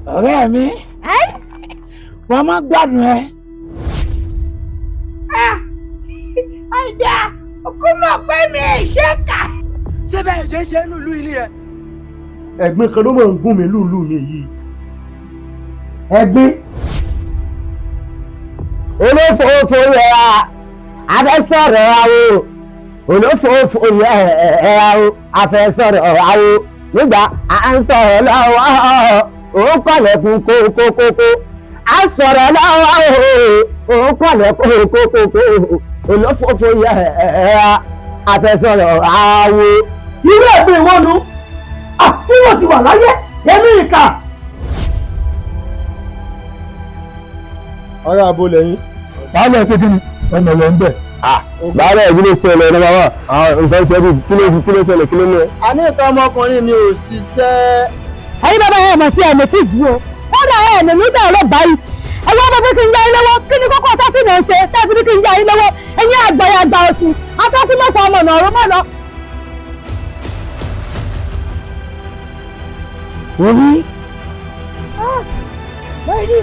ọ̀rẹ́ mi wọ́n máa gbádùn ẹ. ọjà òkú mọ̀ pé mi ì ṣe kà. ṣé bẹ́ẹ̀ ṣe ń ṣe nínú ìlú ilé ẹ. ẹ̀gbin kan ló máa ń gún mi lùlù mi yìí. ẹ̀gbin. olófòófó yẹra afẹ́sọ̀rọ̀ àwo olófòófó yẹra afẹ́sọ̀rọ̀ àwo nígbà à ń sọ̀rọ̀ lọ́wọ́ òun kọ̀lẹ̀kùn kókókókó à ń sọ̀rọ̀ lọ́wọ́ òun kọ̀lẹ̀kùn kókókó olófòófó yẹra afẹ́sọ̀rọ̀ àwo. irú ẹ̀gbin ìwọ́nu tí wọ́n ti wà láyé ẹ̀mí ìkà. ọ̀rẹ́ abo lẹ́yìn. báwo ẹ ṣe kí ni ọmọ ẹ̀ ń bẹ̀. báwo ẹ kí ló ṣẹlẹ̀ ní bàbá àwọn ìṣẹ́ bí kí ló ṣẹlẹ̀ kí ló ní ẹ. a ní ìtọ́ ọmọkùnrin mi ò ṣiṣẹ́. ẹ̀yin bàbá ẹ̀ mọ̀ sí ẹ̀mí tí dúró kódà ẹ̀mí nígbà ọlọ́bàá yìí ẹ̀wọ́n bá pé kí n yá yín lọ́wọ́ kí ni kókó ọ̀tá sí náà ṣe tẹ́ẹ̀bí ní kí n yá yín lọ́wọ́ ẹ̀yin àgbàyàgbà òsì atọ́kùnmọ́sọ ọmọ ọ̀nà ọ̀rọ̀ mọ́ lọ. orí. lórí